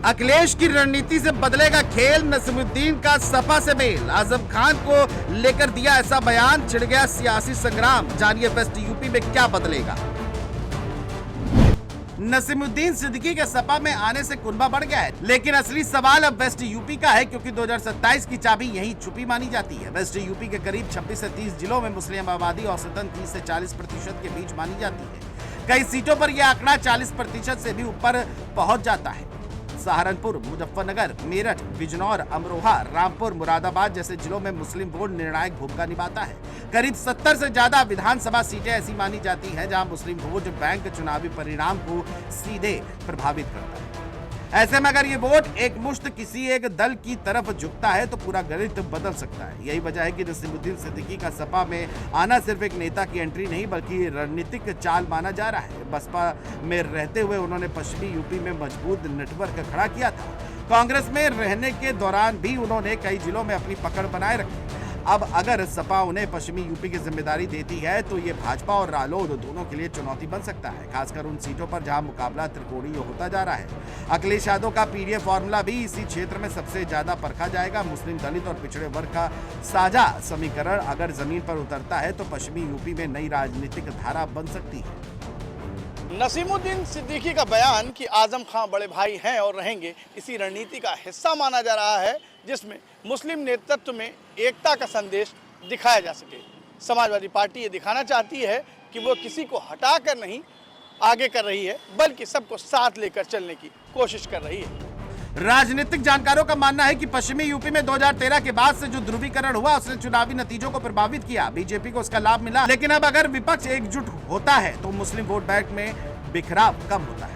अखिलेश की रणनीति से बदलेगा खेल, नसीमुद्दीन का सपा से मेल, आजम खान को लेकर दिया ऐसा बयान, छिड़ गया सियासी संग्राम। जानिए वेस्ट यूपी में क्या बदलेगा। नसीमुद्दीन सिद्दीकी के सपा में आने से कुनबा बढ़ गया है, लेकिन असली सवाल अब वेस्ट यूपी का है, क्योंकि 2027 की चाबी यहीं छुपी मानी जाती है। वेस्ट यूपी के करीब 26 से 30 जिलों में मुस्लिम आबादी औसतन 30 से 40% के बीच मानी जाती है। कई सीटों पर यह आंकड़ा 40% से भी ऊपर पहुंच जाता है। सहारनपुर, मुजफ्फरनगर, मेरठ, बिजनौर, अमरोहा, रामपुर, मुरादाबाद जैसे जिलों में मुस्लिम वोट निर्णायक भूमिका निभाता है। करीब 70 से ज्यादा विधानसभा सीटें ऐसी मानी जाती हैं जहां मुस्लिम वोट बैंक चुनावी परिणाम को सीधे प्रभावित करता है। ऐसे में अगर ये वोट एक मुश्त किसी एक दल की तरफ झुकता है तो पूरा गणित बदल सकता है। यही वजह है कि नसीमुद्दीन सिद्दीकी का सपा में आना सिर्फ एक नेता की एंट्री नहीं बल्कि रणनीतिक चाल माना जा रहा है। बसपा में रहते हुए उन्होंने पश्चिमी यूपी में मजबूत नेटवर्क खड़ा किया था। कांग्रेस में रहने के दौरान भी उन्होंने कई जिलों में अपनी पकड़ बनाए रखी। अब अगर सपा उन्हें पश्चिमी यूपी की जिम्मेदारी देती है तो ये भाजपा और रालोद दोनों के लिए चुनौती बन सकता है, खासकर उन सीटों पर जहां मुकाबला त्रिकोणीय होता जा रहा है। अखिलेश यादव का पीडीएफ फॉर्मूला भी इसी क्षेत्र में सबसे ज्यादा परखा जाएगा। मुस्लिम, दलित और पिछड़े वर्ग का साझा समीकरण अगर जमीन पर उतरता है तो पश्चिमी यूपी में नई राजनीतिक धारा बन सकती है। नसीमुद्दीन सिद्दीकी का बयान कि आजम खान बड़े भाई हैं और रहेंगे, इसी रणनीति का हिस्सा माना जा रहा है, जिसमें मुस्लिम नेतृत्व में एकता का संदेश दिखाया जा सके। समाजवादी पार्टी ये दिखाना चाहती है कि वो किसी को हटाकर नहीं आगे कर रही है, बल्कि सबको साथ लेकर चलने की कोशिश कर रही है। राजनीतिक जानकारों का मानना है कि पश्चिमी यूपी में 2013 के बाद से जो ध्रुवीकरण हुआ उसने चुनावी नतीजों को प्रभावित किया। बीजेपी को उसका लाभ मिला, लेकिन अब अगर विपक्ष एकजुट होता है तो मुस्लिम वोट बैंक में बिखराव कम होता है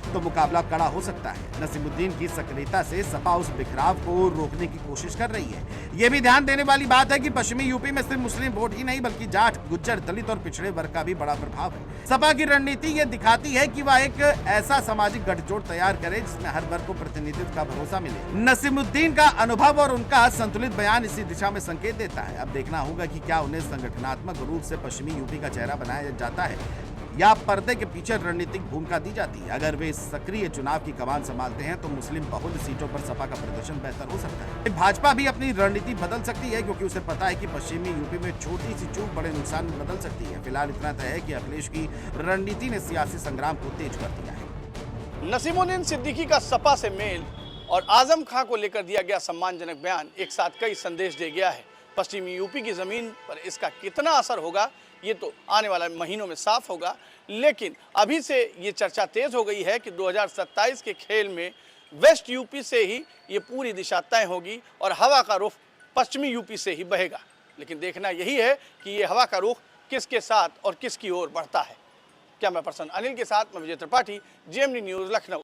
तो मुकाबला कड़ा हो सकता है। नसीमुद्दीन की सक्रियता से सपा उस बिखराव को रोकने की कोशिश कर रही है। यह भी ध्यान देने वाली बात है कि पश्चिमी यूपी में सिर्फ मुस्लिम वोट ही नहीं बल्कि जाट, गुज्जर, दलित और पिछड़े वर्ग का भी बड़ा प्रभाव है। सपा की रणनीति ये दिखाती है कि वह एक ऐसा सामाजिक गठजोड़ तैयार करे जिसमें हर वर्ग को प्रतिनिधित्व का भरोसा मिले। नसीमुद्दीन का अनुभव और उनका संतुलित बयान इसी दिशा में संकेत देता है। अब देखना होगा कि क्या उन्हें संगठनात्मक रूप से पश्चिमी यूपी का चेहरा बनाया जाता है या पर्दे के पीछे रणनीतिक भूमिका दी जाती है। अगर वे सक्रिय चुनाव की कमान संभालते हैं तो मुस्लिम बहुल सीटों पर सपा का प्रदर्शन बेहतर हो सकता है। भाजपा भी अपनी रणनीति बदल सकती है, क्योंकि उसे पता है कि पश्चिमी यूपी में छोटी सी चूक बड़े नुकसान में बदल सकती है। फिलहाल इतना तय है कि अखिलेश की रणनीति ने सियासी संग्राम को तेज कर दिया है। नसीमुद्दीन सिद्दीकी का सपा से मेल और आजम खां को लेकर दिया गया सम्मानजनक बयान एक साथ कई संदेश दे गया है। पश्चिमी यूपी की जमीन पर इसका कितना असर होगा ये तो आने वाले महीनों में साफ होगा, लेकिन अभी से ये चर्चा तेज हो गई है कि 2027 के खेल में वेस्ट यूपी से ही ये पूरी दिशा तय होगी और हवा का रुख पश्चिमी यूपी से ही बहेगा। लेकिन देखना यही है कि ये हवा का रुख किसके साथ और किसकी ओर बढ़ता है। कैमरा पर्सन अनिल के साथ मैं विजय त्रिपाठी, GMD न्यूज़, लखनऊ।